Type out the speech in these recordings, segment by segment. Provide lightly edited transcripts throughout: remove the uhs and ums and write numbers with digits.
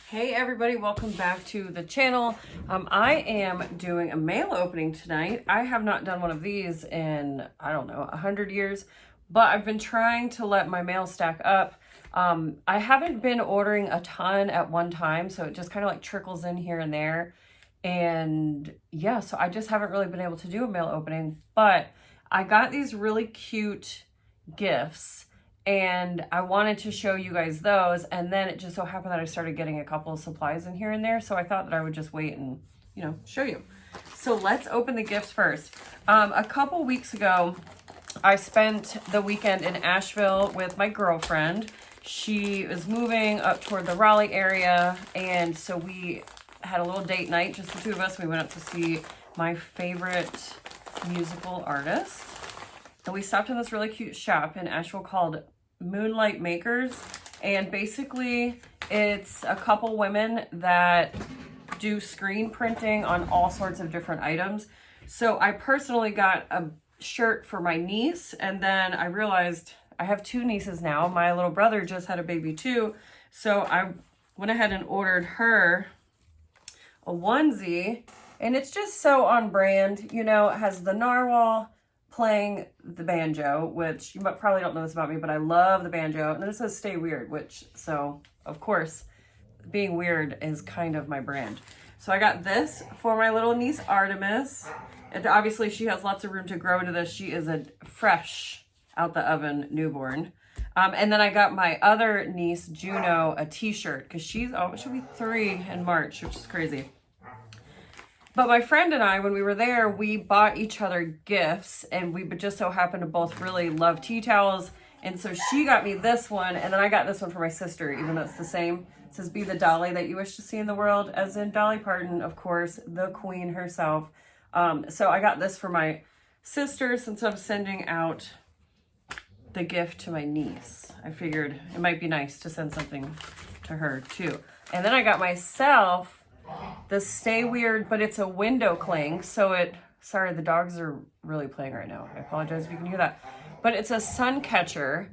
Hey everybody, welcome back to the channel. I am doing a mail opening tonight. I have not done one of these in, I don't know, 100 years, but I've been trying to let my mail stack up. I haven't been ordering a ton at one time, so it just kind of like trickles in here and there. And yeah, so I just haven't really been able to do a mail opening, but I got these really cute gifts and I wanted to show you guys those, and then it just so happened that I started getting a couple of supplies in here and there, so I thought that I would just wait and, you know, show you. So let's open the gifts first. A couple weeks ago, I spent the weekend in Asheville with my girlfriend. She was moving up toward the Raleigh area, and so we had a little date night, just the two of us. We went up to see my favorite musical artist, and we stopped in this really cute shop in Asheville called Moonlight Makers, and basically it's a couple women that do screen printing on all sorts of different items. So I personally got a shirt for my niece, and then I realized I have two nieces now. My little brother just had a baby too, so I went ahead and ordered her a onesie, and it's just so on brand. You know, it has the narwhal playing the banjo, which you probably don't know this about me, but I love the banjo. And then it says stay weird, which, so of course, being weird is kind of my brand. So I got this for my little niece Artemis, and obviously she has lots of room to grow into this. She is a fresh out the oven newborn. And then I got my other niece Juno a t-shirt, because she'll be 3 in March, which is crazy. But my friend and I, when we were there, we bought each other gifts, and we just so happened to both really love tea towels. And so she got me this one, and then I got this one for my sister, even though it's the same. It says, be the Dolly that you wish to see in the world, as in Dolly Parton, of course, the queen herself. So I got this for my sister, since I'm sending out the gift to my niece. I figured it might be nice to send something to her too. And then I got myself the Stay Weird, but it's a window cling, so sorry, the dogs are really playing right now. I apologize if you can hear that. But it's a sun catcher.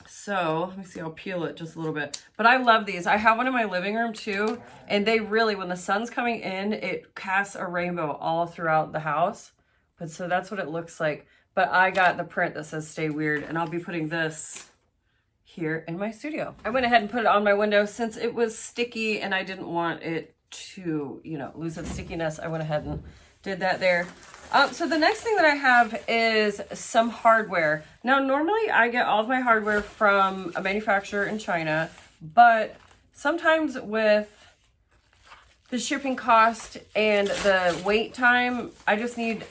So let me see, I'll peel it just a little bit. But I love these. I have one in my living room too, and they really, when the sun's coming in, it casts a rainbow all throughout the house. But so that's what it looks like. But I got the print that says Stay Weird, and I'll be putting this here in my studio. I went ahead and put it on my window since it was sticky and I didn't want it to, you know, lose its stickiness. I went ahead and did that there. So the next thing that I have is some hardware. Now, normally I get all of my hardware from a manufacturer in China, but sometimes with the shipping cost and the wait time, I just need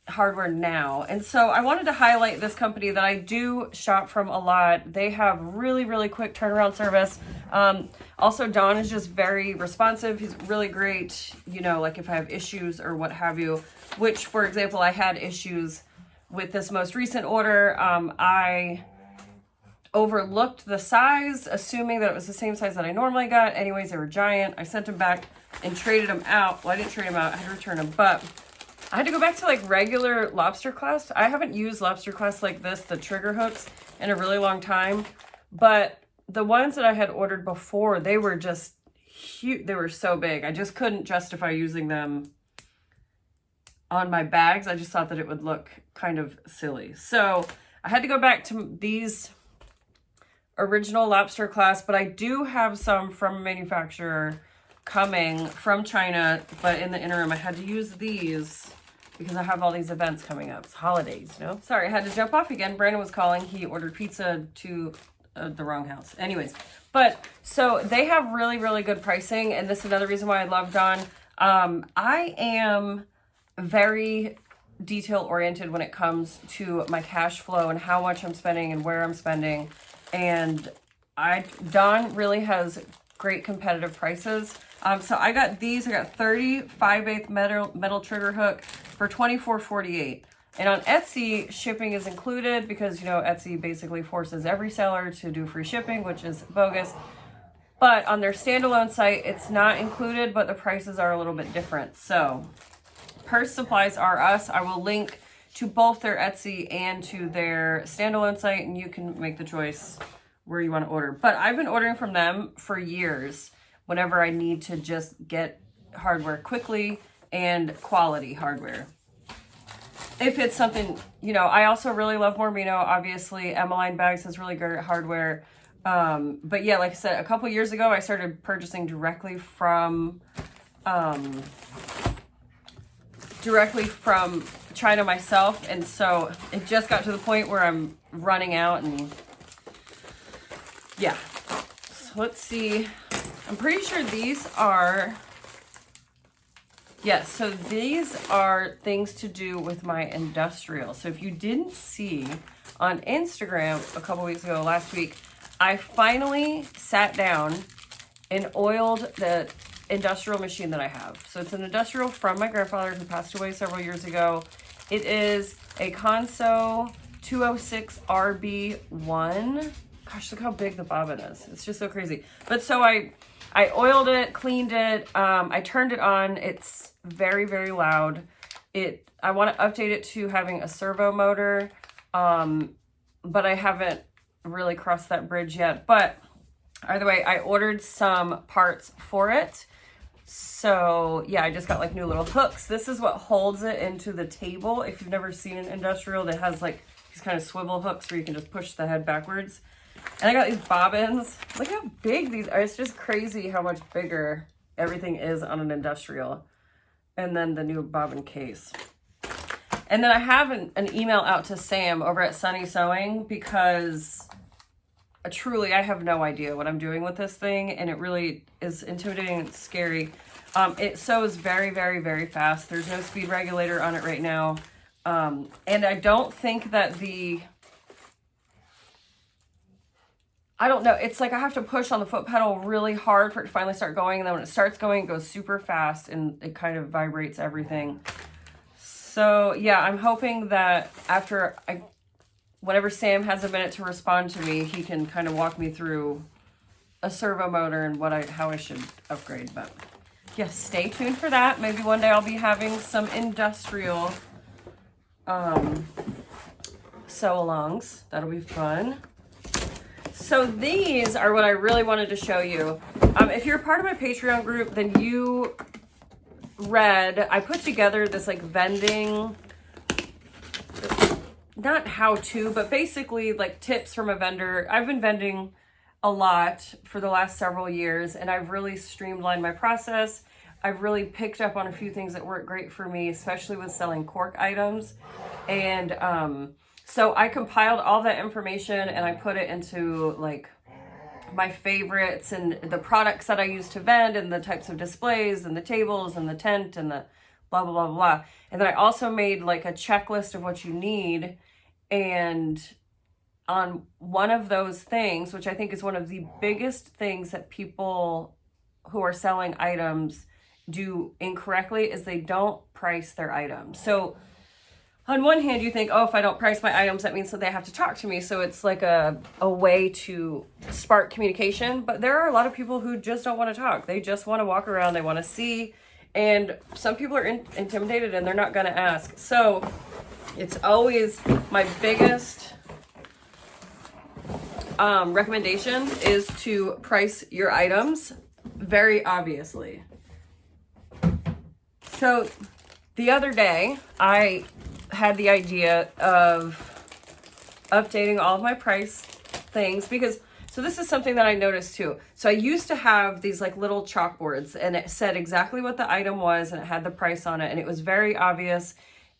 hardware now. And so I wanted to highlight this company that I do shop from a lot. They have really, really quick turnaround service. Also, Don is just very responsive. He's really great, you know, like if I have issues or what have you, which, for example, I had issues with this most recent order. I overlooked the size, assuming that it was the same size that I normally got. Anyways, they were giant. I sent them back and traded them out. Well, I didn't trade them out. I had to return them, but I had to go back to like regular lobster clasp. I haven't used lobster clasp like this, the trigger hooks, in a really long time. But the ones that I had ordered before, they were just huge. They were so big. I just couldn't justify using them on my bags. I just thought that it would look kind of silly. So I had to go back to these original lobster clasp, but I do have some from a manufacturer coming from China. But in the interim, I had to use these because I have all these events coming up. It's holidays, you know? Sorry, I had to jump off again. Brandon was calling. He ordered pizza to the wrong house. Anyways, but so they have really, really good pricing. And this is another reason why I love Don. I am very detail oriented when it comes to my cash flow and how much I'm spending and where I'm spending. And Don really has great competitive prices. So I got these. I got 35/8 metal trigger hook for $24.48. And on Etsy, shipping is included because, you know, Etsy basically forces every seller to do free shipping, which is bogus. But on their standalone site, it's not included, but the prices are a little bit different. So Purse Supplies R Us, I will link to both their Etsy and to their standalone site, and you can make the choice where you want to order. But I've been ordering from them for years. whenever I need to just get hardware quickly and quality hardware. If it's something, you know, I also really love Mormino. Obviously, Emmeline Bags has really great hardware. But yeah, like I said, a couple years ago, I started purchasing directly from China myself. And so it just got to the point where I'm running out, and yeah. So let's see. I'm pretty sure these are, yes, so these are things to do with my industrial. So if you didn't see on Instagram a couple weeks ago, last week, I finally sat down and oiled the industrial machine that I have. So it's an industrial from my grandfather who passed away several years ago. It is a Consew 206 RB1. Gosh, look how big the bobbin is. It's just so crazy. But so I oiled it, cleaned it, I turned it on. It's very, very loud. I want to update it to having a servo motor, but I haven't really crossed that bridge yet. But either way, I ordered some parts for it. So yeah, I just got like new little hooks. This is what holds it into the table. If you've never seen an industrial that has like these kind of swivel hooks where you can just push the head backwards. And I got these bobbins. Look how big these are. It's just crazy how much bigger everything is on an industrial. And then the new bobbin case. And then I have an email out to Sam over at Sunny Sewing, because truly I have no idea what I'm doing with this thing, and it really is intimidating and scary. It sews very, very, very fast. There's no speed regulator on it right now. And I don't think that I don't know. It's like I have to push on the foot pedal really hard for it to finally start going. And then when it starts going, it goes super fast and it kind of vibrates everything. So yeah, I'm hoping that whenever Sam has a minute to respond to me, he can kind of walk me through a servo motor and how I should upgrade. But yes, stay tuned for that. Maybe one day I'll be having some industrial sew-alongs. That'll be fun. So these are what I really wanted to show you. If you're a part of my Patreon group, then you read, I put together this like vending, not how to, but basically like tips from a vendor. I've been vending a lot for the last several years, and I've really streamlined my process. I've really picked up on a few things that work great for me, especially with selling cork items. And so I compiled all that information and I put it into like my favorites and the products that I use to vend and the types of displays and the tables and the tent and the blah, blah, blah, blah. And then I also made like a checklist of what you need. And on one of those things, which I think is one of the biggest things that people who are selling items do incorrectly, is they don't price their items. So on one hand, you think, oh, if I don't price my items, that means that they have to talk to me. So it's like a way to spark communication. But there are a lot of people who just don't want to talk. They just want to walk around. They want to see. And some people are intimidated and they're not going to ask. So it's always my biggest recommendation is to price your items very obviously. So the other day, I had the idea of updating all of my price things because, so this is something that I noticed too. So I used to have these like little chalkboards and it said exactly what the item was and it had the price on it and it was very obvious.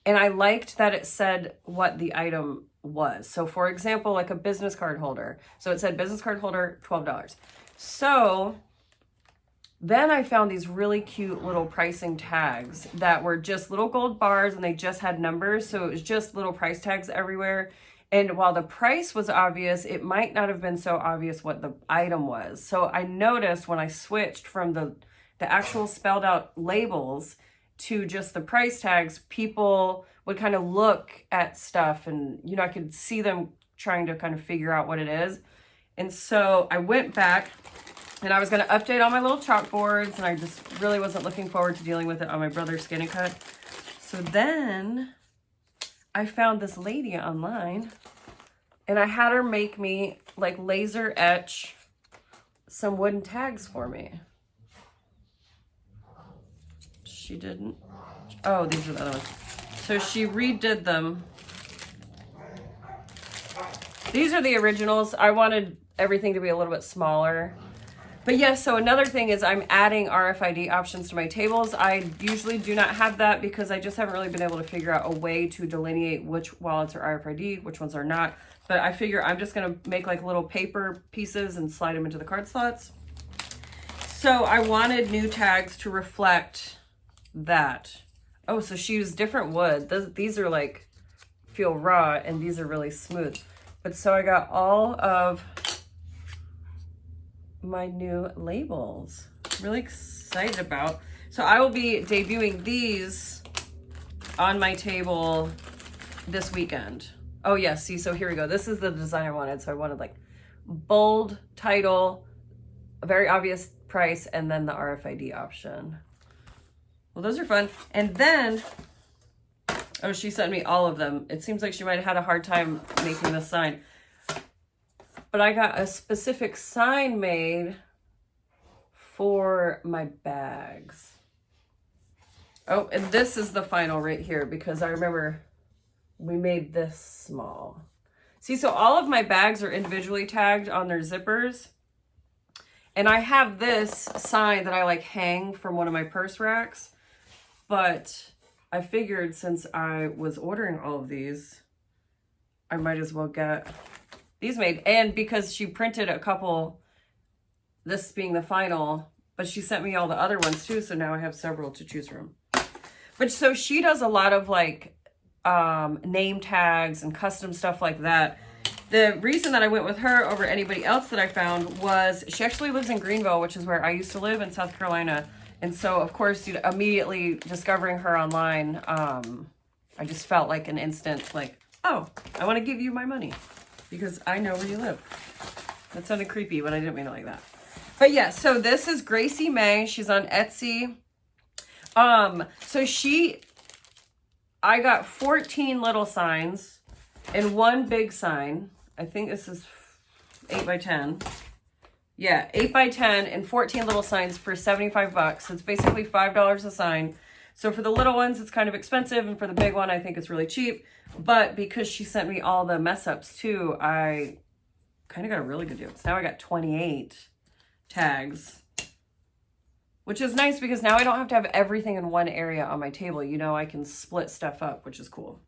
And I liked that it said what the item was. So for example, like a business card holder. So it said business card holder, $12. So then I found these really cute little pricing tags that were just little gold bars and they just had numbers. So it was just little price tags everywhere. And while the price was obvious, it might not have been so obvious what the item was. So I noticed when I switched from the actual spelled out labels to just the price tags, people would kind of look at stuff and, you know, I could see them trying to kind of figure out what it is. And so I went back and I was going to update all my little chalkboards, and I just really wasn't looking forward to dealing with it on my brother's Skin and Cut. So then I found this lady online, and I had her make me like laser etch some wooden tags for me. she didn't. Oh, these are the other ones. So she redid them. These are the originals. I wanted everything to be a little bit smaller. But yes, so another thing is I'm adding RFID options to my tables. I usually do not have that because I just haven't really been able to figure out a way to delineate which wallets are RFID, which ones are not. But I figure I'm just gonna make like little paper pieces and slide them into the card slots. So I wanted new tags to reflect that. Oh, so she used different wood. These are like, feel raw, and these are really smooth. But so I got all of my new labels. Really excited about. So I will be debuting these on my table this weekend. Oh yeah, see, so here we go. This is the design I wanted. So I wanted like bold title, a very obvious price, and then the RFID option. Well, those are fun. And then, oh, she sent me all of them. It seems like she might have had a hard time making the sign. But I got a specific sign made for my bags. Oh, and this is the final right here because I remember we made this small. See, so all of my bags are individually tagged on their zippers. And I have this sign that I like hang from one of my purse racks. But I figured since I was ordering all of these, I might as well get these made. And because she printed a couple, this being the final, but she sent me all the other ones too, so now I have several to choose from. But so she does a lot of like name tags and custom stuff like that. The reason that I went with her over anybody else that I found was she actually lives in Greenville, which is where I used to live in South Carolina. And so, of course, immediately discovering her online, I just felt like an instant, like, oh, I want to give you my money because I know where you live. That sounded creepy, but I didn't mean it like that. But yeah, so this is Gracie May. She's on Etsy. So I got 14 little signs and one big sign. I think this is 8 by 10. Yeah, 8 by 10 and 14 little signs for 75 bucks. It's basically $5 a sign. So for the little ones, it's kind of expensive. And for the big one, I think it's really cheap. But because she sent me all the mess ups too, I kind of got a really good deal. So now I got 28 tags, which is nice because now I don't have to have everything in one area on my table. You know, I can split stuff up, which is cool.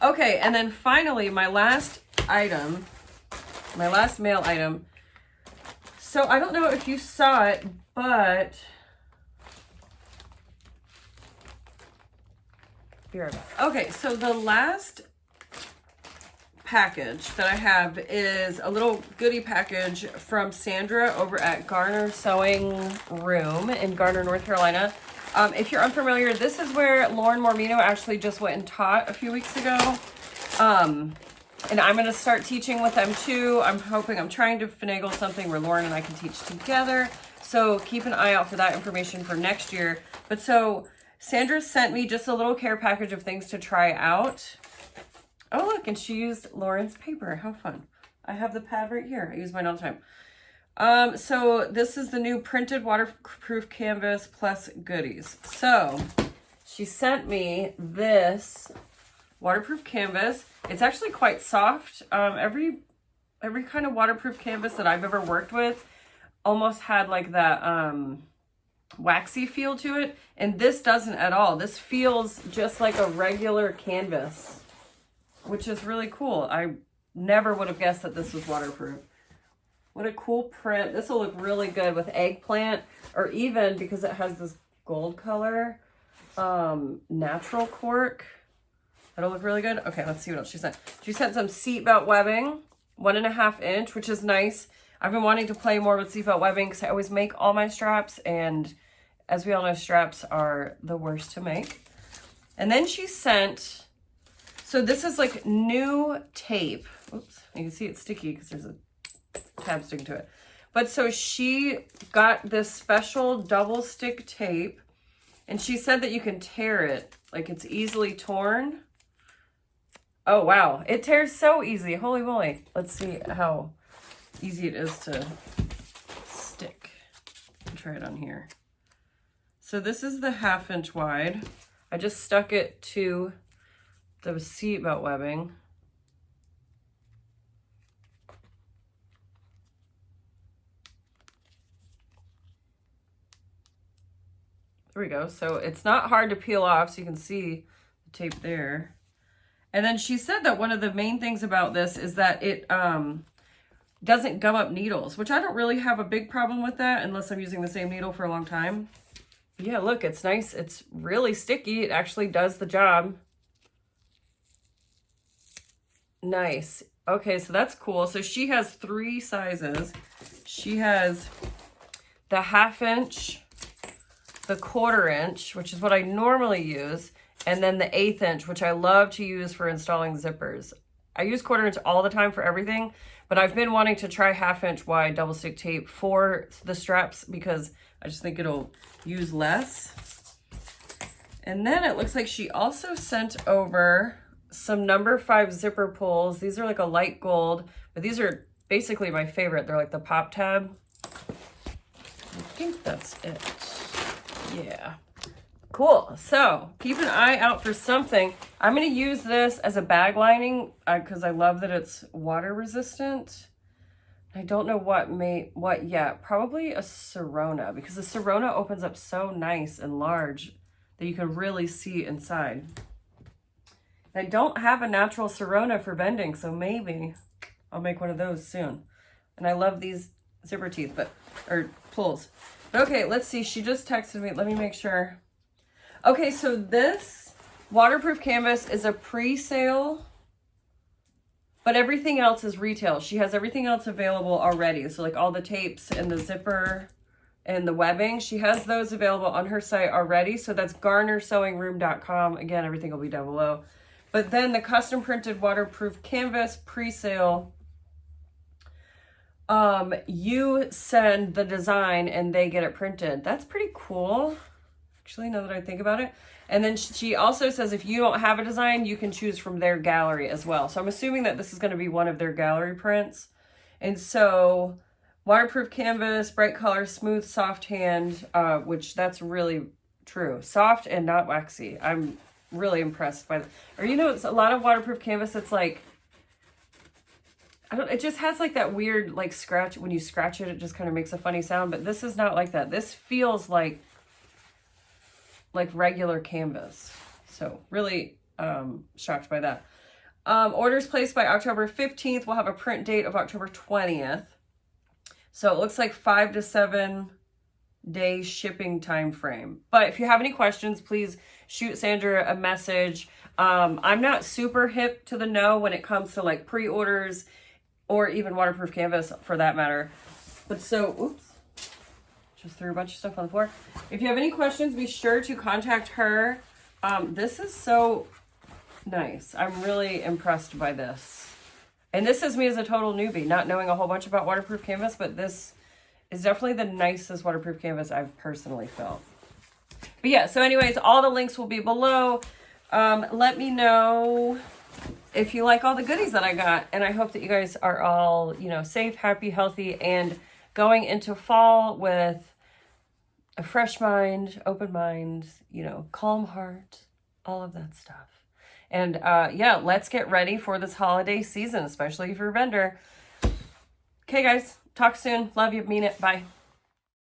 Okay, and then finally, my last item, my last mail item. So I don't know if you saw it, but be right back. Okay, so the last package that I have is a little goodie package from Sandra over at Garner Sewing Room in Garner, North Carolina. If you're unfamiliar, this is where Lauren Mormino actually just went and taught a few weeks ago. And I'm going to start teaching with them too. I'm trying to finagle something where Lauren and I can teach together. So keep an eye out for that information for next year. But so Sandra sent me just a little care package of things to try out. Oh, look, and she used Lauren's paper. How fun. I have the pad right here. I use mine all the time. So this is the new printed waterproof canvas plus goodies. So she sent me this waterproof canvas. It's actually quite soft. Every kind of waterproof canvas that I've ever worked with almost had like that waxy feel to it, and this doesn't at all. This feels just like a regular canvas, which is really cool. I never would have guessed that this was waterproof. What a cool print. This will look really good with eggplant, or even because it has this gold color, natural cork. That'll look really good. Okay, let's see what else she sent. She sent some seatbelt webbing, 1.5 inch, which is nice. I've been wanting to play more with seatbelt webbing because I always make all my straps, and as we all know, straps are the worst to make. And then she sent, so this is like new tape. Oops, you can see it's sticky because there's a tab sticking to it. But so she got this special double stick tape, and she said that you can tear it, like it's easily torn. Oh, wow. It tears so easy. Holy moly. Let's see how easy it is to stick. I'll try it on here. So this is the 1/2 inch wide. I just stuck it to the seatbelt webbing. There we go. So it's not hard to peel off, so you can see the tape there. And then she said that one of the main things about this is that it doesn't gum up needles, which I don't really have a big problem with that unless I'm using the same needle for a long time. Yeah, look, it's nice. It's really sticky. It actually does the job. Nice. Okay, so that's cool. So she has 3 sizes. She has the 1/2 inch, the 1/4 inch, which is what I normally use, and then the 1/8 inch, which I love to use for installing zippers. I use 1/4 inch all the time for everything, but I've been wanting to try 1/2 inch wide double stick tape for the straps because I just think it'll use less. And then it looks like she also sent over some number 5 zipper pulls. These are like a light gold, but these are basically my favorite. They're like the pop tab. I think that's it. Yeah. Cool. So keep an eye out for something. I'm going to use this as a bag lining because I love that it's water resistant. I don't know what yet. Probably a Sirona, because the Sirona opens up so nice and large that you can really see inside. I don't have a natural Sirona for bending, so maybe I'll make one of those soon. And I love these zipper teeth, or pulls. But okay, let's see. She just texted me. Let me make sure. Okay, so this waterproof canvas is a pre-sale, but everything else is retail. She has everything else available already. So like all the tapes and the zipper and the webbing, she has those available on her site already. So that's garnersewingroom.com. Again, everything will be down below. But then the custom printed waterproof canvas pre-sale, you send the design and they get it printed. That's pretty cool, actually, now that I think about it. And then she also says if you don't have a design, you can choose from their gallery as well. So I'm assuming that this is going to be one of their gallery prints. And so waterproof canvas, bright color, smooth, soft hand, which that's really true. Soft and not waxy. I'm really impressed by that. Or, you know, it's a lot of waterproof canvas. It's like, it just has like that weird, like scratch. When you scratch it, it just kind of makes a funny sound. But this is not like that. This feels like regular canvas. So really shocked by that. Orders placed by October 15th. We'll have a print date of October 20th. So it looks like 5 to 7 day shipping time frame. But if you have any questions, please shoot Sandra a message. I'm not super hip to the know when it comes to like pre-orders or even waterproof canvas for that matter. But so, oops. Just threw a bunch of stuff on the floor. If you have any questions, be sure to contact her. This is so nice. I'm really impressed by this. And this is me as a total newbie, not knowing a whole bunch about waterproof canvas, but this is definitely the nicest waterproof canvas I've personally felt. But yeah, so anyways, all the links will be below. Let me know if you like all the goodies that I got. And I hope that you guys are all, you know, safe, happy, healthy, and going into fall with a fresh mind, open mind, you know, calm heart, all of that stuff. And yeah, let's get ready for this holiday season, especially if you're a vendor. Okay, guys, talk soon. Love you. Mean it. Bye.